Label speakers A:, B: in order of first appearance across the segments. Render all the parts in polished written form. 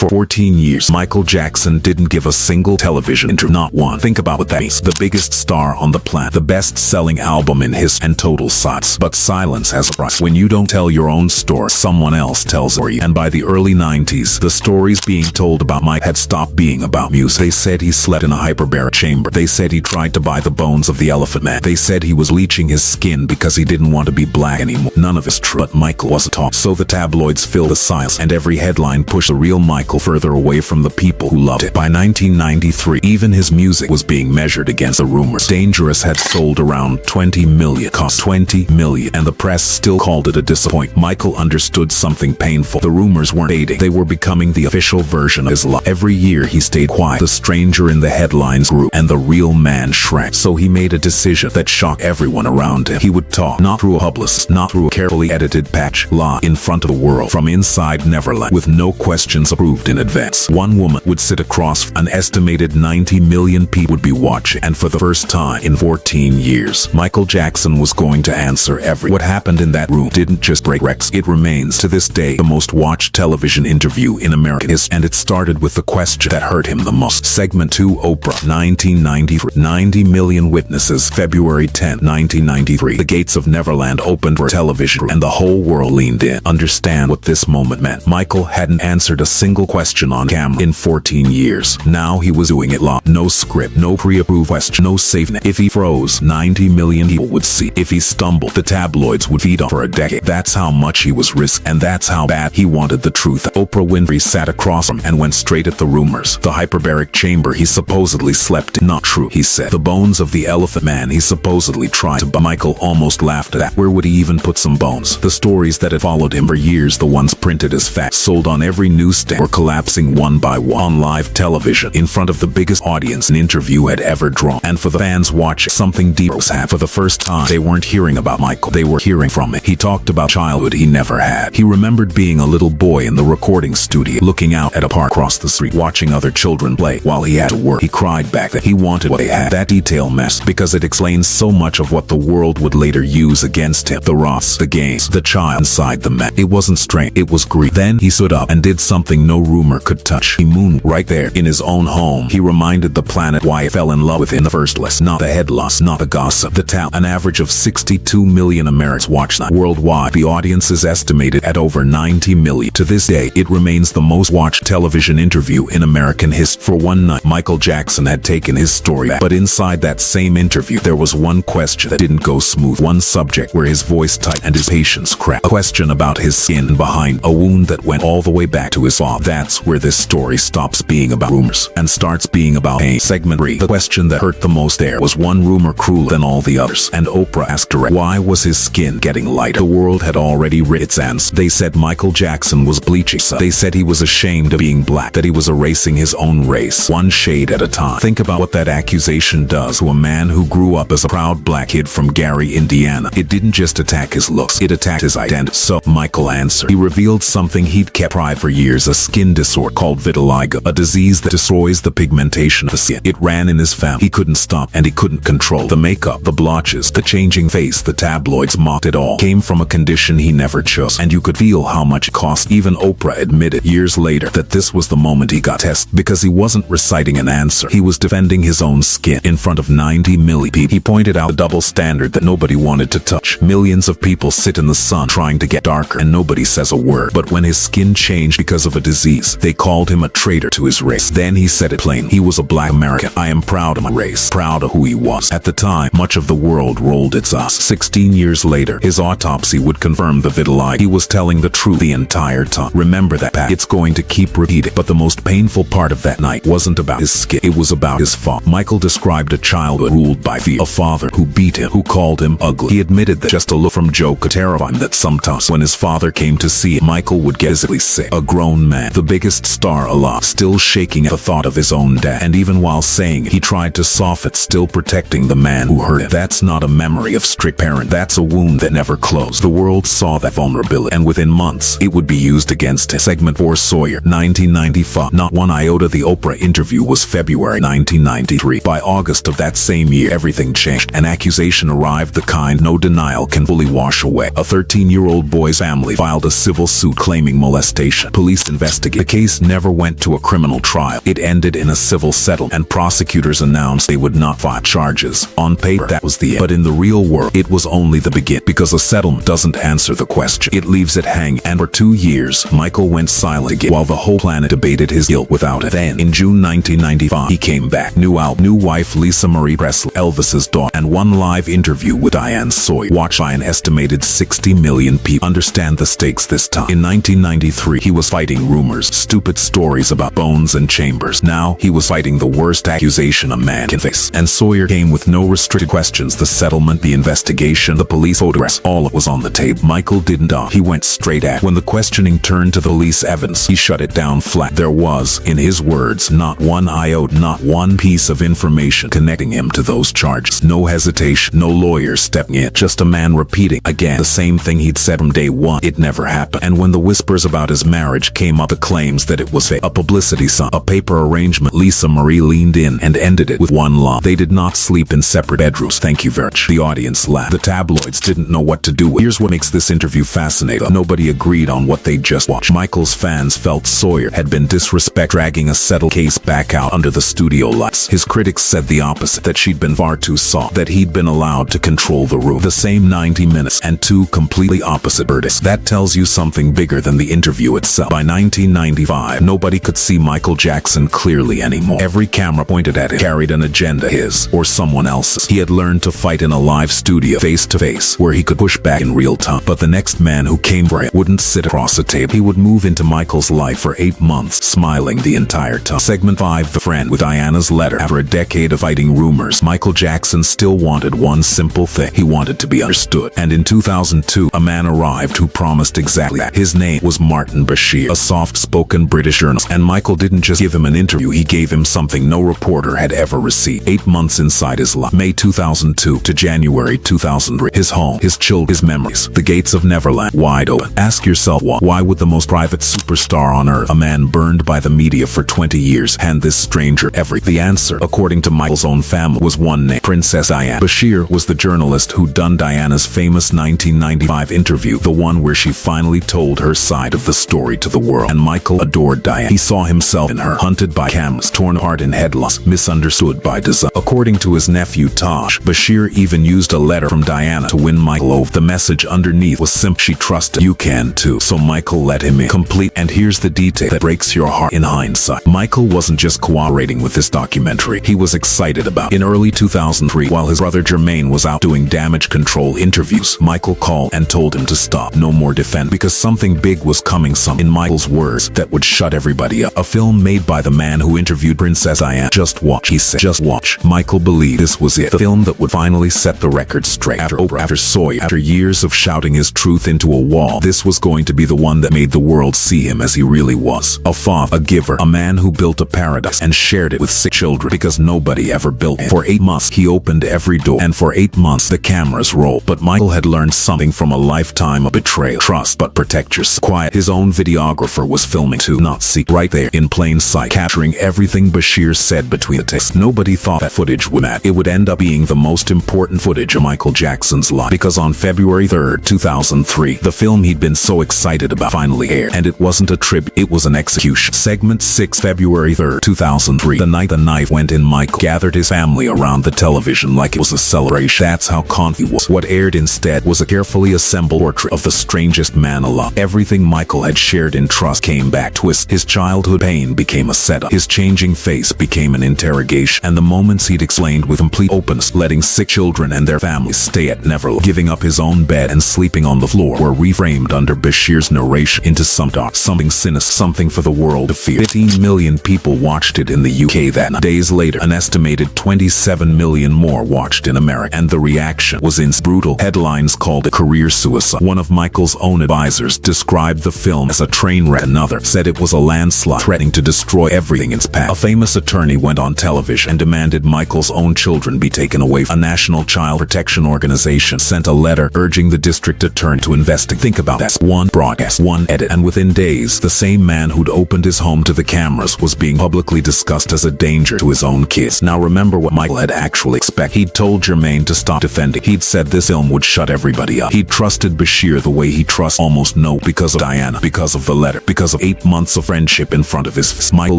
A: For 14 years, Michael Jackson didn't give a single television interview, not one. Think about what that means. The biggest star on the planet, the best-selling album in history, and total silence. But silence has a price. When you don't tell your own story, someone else tells it for you. And by the early 90s, the stories being told about Mike had stopped being about music. They said he slept in a hyperbaric chamber. They said he tried to buy the bones of the Elephant Man. They said he was bleaching his skin because he didn't want to be black anymore. None of it's true. But Michael wasn't talking. So the tabloids filled the silence, and every headline pushed the real Michael further away from the people who loved it. By 1993, even his music was being measured against the rumors. Dangerous had sold around 20 million, cost 20 million, and the press still called it a disappointment. Michael understood something painful. The rumors weren't fading. They were becoming the official version of his life. Every year he stayed quiet. The stranger in the headlines grew, and the real man shrank. So he made a decision that shocked everyone around him. He would talk, not through a publicist, not through a carefully edited patch, live in front of the world, from inside Neverland, with no questions approved in advance. One woman would sit across. An estimated 90 million people would be watching, and for the first time in 14 years, Michael Jackson was going to answer what happened in that room didn't just break records. It remains to this day the most watched television interview in American history, and it started with the question that hurt him the most. Segment 2, Oprah, 1993. 90 million witnesses, February 10, 1993. The gates of Neverland opened for television, and the whole world leaned in. Understand what this moment meant. Michael hadn't answered a single question on camera in 14 years. Now he was doing it live. No script, no pre-approved question, no safe net. If he froze, 90 million people would see. If he stumbled, the tabloids would feed on for a decade. That's how much he was risking, and that's how bad he wanted the truth. Oprah Winfrey sat across from him and went straight at the rumors. The hyperbaric chamber he supposedly slept in. Not true, he said. The bones of the Elephant Man he supposedly tried to buy. Michael almost laughed at that. Where would he even put some bones? The stories that had followed him for years, the ones printed as facts, sold on every newsstand, were collapsing one by one on live television in front of the biggest audience an interview had ever drawn. And for the fans watching, something deeper was happening. For the first time, they weren't hearing about Michael. They were hearing from him. He talked about childhood he never had. He remembered being a little boy in the recording studio, looking out at a park across the street, watching other children play while he had to work. He cried back that he wanted what they had. That detail matters because it explains so much of what the world would later use against him. The rocks, the games, the child inside the man. It wasn't strength, it was grief. Then he stood up and did something no rumor could touch. He mooned right there in his own home. He reminded the planet why he fell in love with it in the first place. Not the headlines, not the gossip, the talent. An average of 62 million Americans watch that. Worldwide, the audience is estimated at over 90 million. To this day, it remains the most watched television interview in American history. For one night, Michael Jackson had taken his story back. But inside that same interview, there was one question that didn't go smooth. One subject where his voice tightened and his patience cracked. A question about his skin behind a wound that went all the way back to his father. That's where this story stops being about rumors and starts being about pain. Segment 3. The question that hurt the most there was one rumor crueler than all the others. And Oprah asked direct, why was his skin getting lighter? The world had already written its answer. They said Michael Jackson was bleaching. They said he was ashamed of being black, that he was erasing his own race, one shade at a time. Think about what that accusation does to a man who grew up as a proud black kid from Gary, Indiana. It didn't just attack his looks, it attacked his identity. So Michael answered. He revealed something he'd kept private for years, a skin disorder called vitiligo, a disease that destroys the pigmentation of the skin. It ran in his family. He couldn't stop, and he couldn't control. The makeup, the blotches, the changing face, the tabloids mocked it all. Came from a condition he never chose, and you could feel how much it cost. Even Oprah admitted years later that this was the moment he got tested, because he wasn't reciting an answer. He was defending his own skin in front of 90 million people. He pointed out a double standard that nobody wanted to touch. Millions of people sit in the sun trying to get darker, and nobody says a word. But when his skin changed because of a disease, they called him a traitor to his race. Then he said it plain. He was a black American. I am proud of my race, proud of who he was. At the time, much of the world rolled its eyes. 16 years later, his autopsy would confirm the vitiligo. He was telling the truth the entire time. Remember that, Pat. It's going to keep repeating. But the most painful part of that night wasn't about his skin. It was about his father. Michael described a childhood ruled by fear. A father who beat him, who called him ugly. He admitted that just a look from Joe could terrify him, that sometimes when his father came to see him, Michael would get physically sick. A grown man, the biggest star alive, still shaking at the thought of his own dad. And even while saying it, he tried to soften it, still protecting the man who hurt him. That's not a memory of strict parent. That's a wound that never closed. The world saw that vulnerability, and within months, it would be used against him. Segment 4, Sawyer, 1995. Not one iota. The Oprah interview was February 1993. By August of that same year, everything changed. An accusation arrived, the kind no denial can fully wash away. A 13-year-old boy's family filed a civil suit claiming molestation. Police investigated investigated. The case never went to a criminal trial. It ended in a civil settlement, and prosecutors announced they would not file charges. On paper, that was the end. But in the real world, it was only the beginning, because a settlement doesn't answer the question. It leaves it hanging, and for 2 years, Michael went silent again while the whole planet debated his guilt without it. Then, in June 1995, he came back. New album, new wife Lisa Marie Presley, Elvis's daughter, and one live interview with Diane Sawyer. Watched by an estimated 60 million people. Understand the stakes this time. In 1993, he was fighting rumors, stupid stories about bones and chambers. Now, he was fighting the worst accusation a man can face. And Sawyer came with no restricted questions. The settlement, the investigation, the police photographs, all was on the table. Michael didn't dodge. He went straight at it. When the questioning turned to the police evidence, he shut it down flat. There was, in his words, not one iota, not one piece of information connecting him to those charges. No hesitation, no lawyer stepping in, just a man repeating again the same thing he'd said from day one. It never happened. And when the whispers about his marriage came up, the claims that it was fake, a publicity stunt, a paper arrangement, Lisa Marie leaned in and ended it with one line. They did not sleep in separate bedrooms. Thank you very much. The audience laughed. The tabloids didn't know what to do with. Here's what makes this interview fascinating. Nobody agreed on what they just watched. Michael's fans felt Sawyer had been disrespected, dragging a settled case back out under the studio lights. His critics said the opposite, that she'd been far too soft, that he'd been allowed to control the room. The same 90 minutes and two completely opposite verdicts. That tells you something bigger than the interview itself. By 1995, nobody could see Michael Jackson clearly anymore. Every camera pointed at him carried an agenda, his or someone else's. He had learned to fight in a live studio, face to face, where he could push back in real time. But the next man who came for him wouldn't sit across a table. He would move into Michael's life for 8 months, smiling the entire time. Segment 5, The Friend. With Diana's letter. After a decade of fighting rumors, Michael Jackson still wanted one simple thing. He wanted to be understood. And in 2002, a man arrived who promised exactly that. His name was Martin Bashir, a soft-spoken British journalist. And Michael didn't just give him an interview, he gave him something no reporter had ever received. 8 months inside his life. May 2002 to January 2003. His home, his children, his memories. The gates of Neverland wide open. Ask yourself why would the most private superstar on earth, a man burned by the media for 20 years, hand this stranger everything? The answer, according to Michael's own family, was one name: Princess Diane. Bashir was the journalist who'd done Diana's famous 1995 interview, the one where she finally told her side of the story to the world. And Michael adored Diane. He saw himself in her, hunted by cameras, torn apart in headlines, misunderstood by design. According to his nephew Taj, Bashir even used a letter from Diana to win Michael over. The message underneath was simple: she trusted you can too. So Michael let him in. Complete. And here's the detail that breaks your heart in hindsight. Michael wasn't just cooperating with this documentary, he was excited about it. In early 2003, while his brother Jermaine was out doing damage control interviews, Michael called and told him to stop. No more defend, because something big was coming. In Michael's words, that would shut everybody up. A film made by the man who interviewed Princess Diane. Just watch, he said. Just watch. Michael believed this was it. The film that would finally set the record straight. After Oprah, after Sawyer, after years of shouting his truth into a wall, this was going to be the one that made the world see him as he really was. A father, a giver, a man who built a paradise and shared it with 6 children, because nobody ever built it. For 8 months, he opened every door, and for 8 months, the cameras rolled. But Michael had learned something from a lifetime of betrayal. Trust, but protect yourself. Quiet. His own videographer was filming too, not see, right there, in plain sight, capturing everything Bashir said between the takes. Nobody thought that footage would matter. It would end up being the most important footage of Michael Jackson's life, because on February 3rd, 2003, the film he'd been so excited about finally aired. And it wasn't a tribute, it was an execution. Segment 6, February 3rd, 2003. The night the knife went in, Michael gathered his family around the television like it was a celebration. That's how confident he was. What aired instead was a carefully assembled portrait of the strangest man alive. Everything Michael had shared in trust came back twist. His childhood pain became a setup. His changing face became an interrogation. And the moments he'd explained with complete openness, letting 6 children and their families stay at Neverland, giving up his own bed and sleeping on the floor, were reframed under Bashir's narration into something sinister, something for the world to fear. 15 million people watched it in the UK that night. Days later, an estimated 27 million more watched in America. And the reaction was brutal. Headlines called it career suicide. One of Michael's own advisors described the film as a train wreck. Another said it was a landslide threatening to destroy everything in its path. A famous attorney went on television and demanded Michael's own children be taken away. A national child protection organization sent a letter urging the district attorney to investigate. Think about that. One broadcast, one edit, and within days, the same man who'd opened his home to the cameras was being publicly discussed as a danger to his own kids. Now remember what Michael had actually expected. He'd told Jermaine to stop defending. He'd said this film would shut everybody up. He'd trusted Bashir the way he trusts almost no because of Diana, because of the letter, because of 8 months of friendship in front of his face. Michael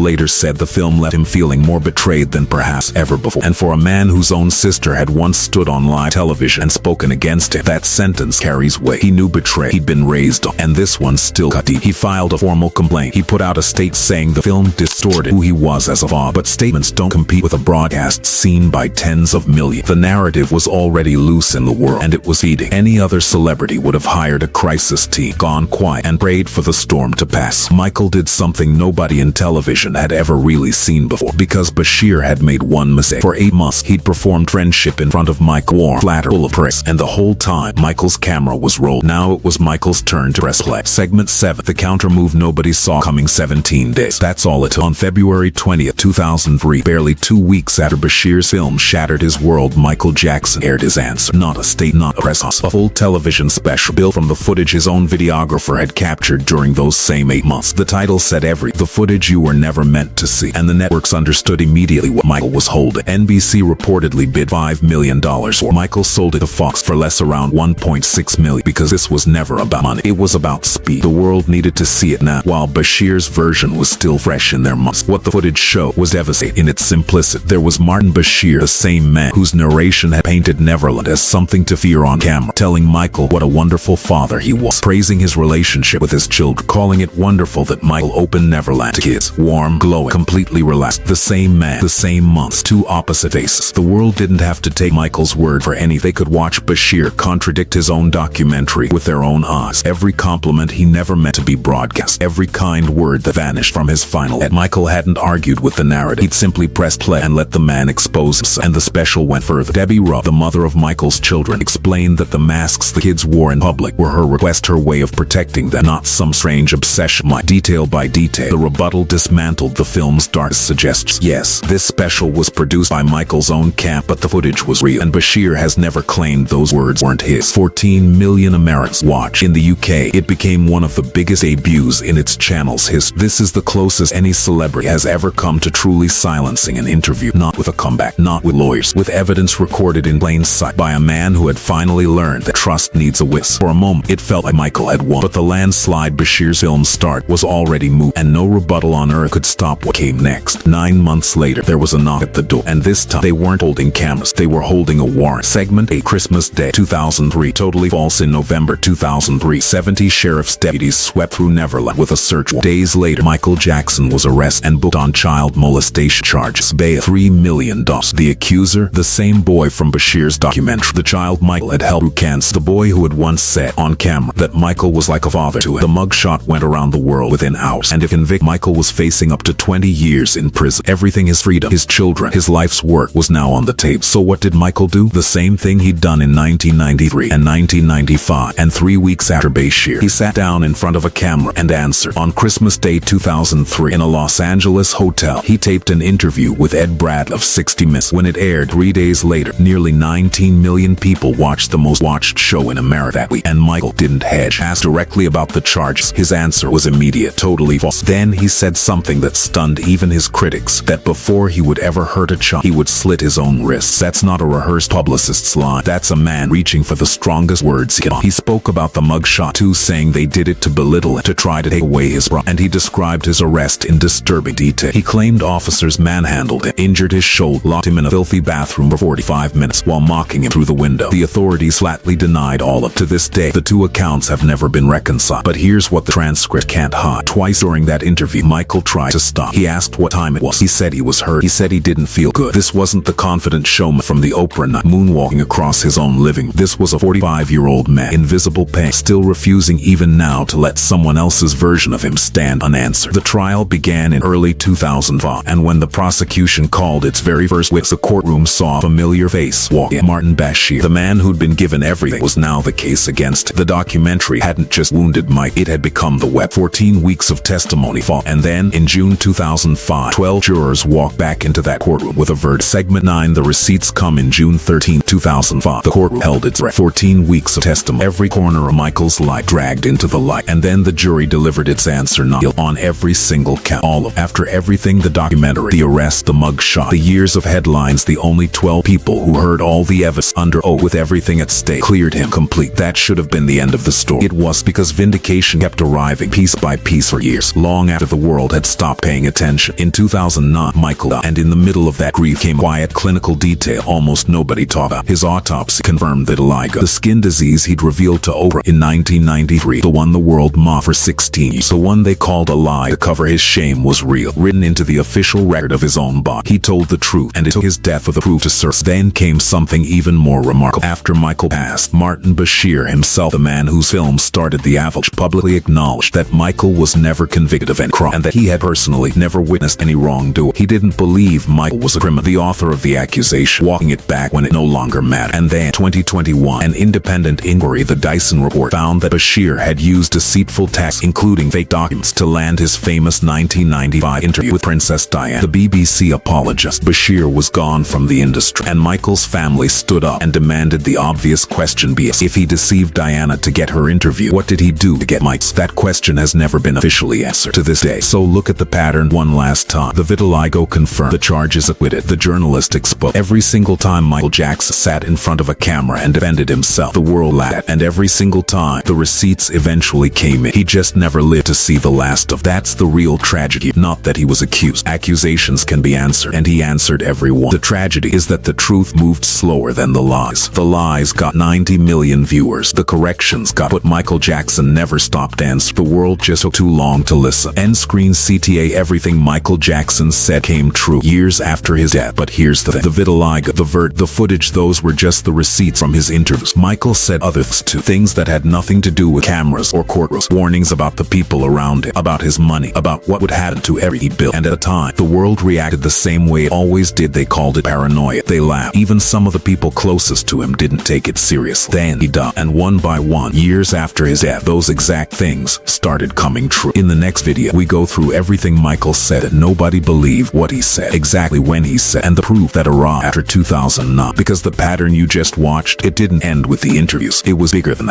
A: later said the film left him feeling more betrayed than perhaps ever before. And for a man whose own sister had once stood on live television and spoken against him, that sentence carries weight. He knew betrayal. He'd been raised on, and this one still cut deep. He filed a formal complaint. He put out a statement saying the film distorted who he was as a father. But statements don't compete with a broadcast seen by tens of millions. The narrative was already loose in the world, and it was feeding. Any other celebrity would have hired a crisis team, gone quiet, and prayed for the storm to pass. Michael did something nobody in television had ever really seen before, because Bashir had made one mistake. For 8 months, he'd performed friendship in front of Mike, warm, flatter, full of praise, and the whole time, Michael's camera was rolled. Now it was Michael's turn to press play. Segment 7, the counter move nobody saw coming. 17 days. That's all it took. On February 20th, 2003, barely 2 weeks after Bashir's film shattered his world, Michael Jackson aired his answer. Not a state, not a press conference. A full television special built from the footage his own videographer had captured during those same 8 months. The title said everything. The footage you were never meant to see. And the networks understood immediately what Michael was holding. NBC reportedly bid $5 million for. Michael sold it to Fox for less, around $1.6 million, because this was never about money. It was about speed. The world needed to see it now, while Bashir's version was still fresh in their minds. What the footage showed was devastating in its simplicity. There was Martin Bashir, the same man whose narration had painted Neverland as something to fear on camera, telling Michael what a wonderful father he was, praising his relationship with his children, calling it wonderful that Michael opened Neverland to kids. Warm, glowing, completely relaxed. The same man, the same months, two opposite faces. The world didn't have to take Michael's word for anything. They could watch Bashir contradict his own documentary with their own eyes. Every compliment he never meant to be broadcast, every kind word that vanished from his final edit. Michael hadn't argued with the narrative. He'd simply pressed play and let the man expose himself. And the special went further. Debbie Ruff, the mother of Michael's children, explained that the masks the kids wore in public were her request, her way of protecting them, not some strange obsession. Detail by detail, the rebuttal dismantled the film's darkest suggestions. Yes, this special was produced by Michael's own camp, but the footage was real, and Bashir has never claimed those words weren't his. 14 million Americans watched. In the UK, it became one of the biggest debuts in its channel's history. This is the closest any celebrity has ever come to truly silencing an interview. Not with a comeback, not with lawyers, with evidence recorded in plain sight by a man who had finally learned that trust needs a witness. For a moment, it felt like Michael had won, but the landslide Bashir's film start was already moved, and no rebuttal on earth could stop what came next. 9 months later, there was a knock at the door, and this time, they weren't holding cameras, they were holding a warrant. Segment 8, Christmas Day, 2003. Totally false. In November 2003, 70 sheriff's deputies swept through Neverland with a search warrant. Days later, Michael Jackson was arrested and booked on child molestation charges. Bail $3 million. The accuser, the same boy from Bashir's documentary. The child Michael had helped through cancer. The boy who had once said on camera that Michael was like a father to him. The mugshot went around the world within hours, and if convicted, Michael was facing up to 20 years in prison. Everything, his freedom, his children, his life's work was now on the table. So what did Michael do? The same thing he'd done in 1993 and 1995, and 3 weeks after Bashir. He sat down in front of a camera and answered. On Christmas Day 2003, in a Los Angeles hotel, he taped an interview with Ed Bradley of 60 Minutes. When it aired 3 days later, nearly 19 million people watched the most watched show in America that week, and Michael didn't hedge. Asked directly about the charges, his answer was immediate: totally false. Then he said something that stunned even his critics, that before he would ever hurt a child, he would slit his own wrists. That's not a rehearsed publicist's line. That's a man reaching for the strongest words he can. He spoke about the mugshot too, saying they did it to belittle him, to try to take away his pride, and he described his arrest in disturbing detail. He claimed officers manhandled him, injured his shoulder, locked him in a filthy bathroom for 45 minutes while mocking him through the window. The authorities flatly denied all of it. To this day, the two accounts have never been reconciled. But here's what the transcript can't hide. Twice during that interview, Michael tried to stop. He asked what time it was. He said he was hurt. He said he didn't feel good. This wasn't the confident showman from the Oprah night, moonwalking across his own living room. This was a 45-year-old man in visible pain, still refusing even now to let someone else's version of him stand unanswered. The trial began in early 2005, and when the prosecution called its very first witness, the courtroom saw a familiar face walk in. Martin Bashir, the man who'd been given everything, was now the case against him. The documentary hadn't just wounded Mike, it had become the weapon. 14 weeks of testimony followed, and then in June 2005, 2005, 12 jurors walk back into that courtroom with a verdict. Segment 9. The receipts come in June 13, 2005. The courtroom held its breath. 14 weeks of testimony. Every corner of Michael's life dragged into the light. And then the jury delivered its answer not guilty on every single count. All of after everything, the documentary, the arrest, the mugshot, the years of headlines, the only 12 people who heard all the evidence under oath with everything at stake cleared him complete. That should have been the end of the story. It was, because vindication kept arriving piece by piece for years, long after the world had stopped paying attention. In 2009, Michael died, and in the middle of that grief came a quiet clinical detail almost nobody talked about. His autopsy confirmed that vitiligo, the skin disease he'd revealed to Oprah in 1993, the one the world mocked for 16 years, the one they called a lie to cover his shame, was real, written into the official record of his own body. He told the truth, and it took his death for the proof to surface. Then came something even more remarkable. After Michael passed, Martin Bashir himself, the man whose film started the avalanche, publicly acknowledged that Michael was never convicted of any crime and that he had personally never witnessed any wrongdoing. He didn't believe Michael was a criminal, the author of the accusation, walking it back when it no longer mattered. And then, 2021, an independent inquiry, the Dyson Report, found that Bashir had used deceitful tactics, including fake documents, to land his famous 1995 interview with Princess Diane. The BBC apologized. Bashir was gone from the industry, and Michael's family stood up and demanded the obvious question be asked. If he deceived Diana to get her interview, what did he do to get Mike's? That question has never been officially answered to this day. So look at the pattern one last time. The vitiligo confirmed, the charges acquitted, the journalist exposed. Every single time Michael Jackson sat in front of a camera and defended himself, the world laughed, and every single time the receipts eventually came in. He just never lived to see the last of. That's the real tragedy. Not that he was accused. Accusations can be answered, and he answered every one. The tragedy is that the truth moved slower than the lies. The lies got 90 million viewers. The corrections got, but Michael Jackson never stopped answering. The world just took too long to listen. End screen CTA. Everything Michael Jackson said came true years after his death. But here's the thing. The vitiligo, the footage, those were just the receipts from his interviews. Michael said other things too. Things that had nothing to do with cameras or courtrooms. Warnings about the people around him, about his money, about what would happen to every he built. And at the time, the world reacted the same way it always did. They called it paranoia. They laughed. Even some of the people closest to him didn't take it seriously. Then he died, and one by one, years after his death, those exact things started coming true. In the next video, we go through everything Michael said and nobody believed what he said, exactly when he said, and the proof that arrived after 2009. Because the pattern you just watched, it didn't end with the interviews. It was bigger than that.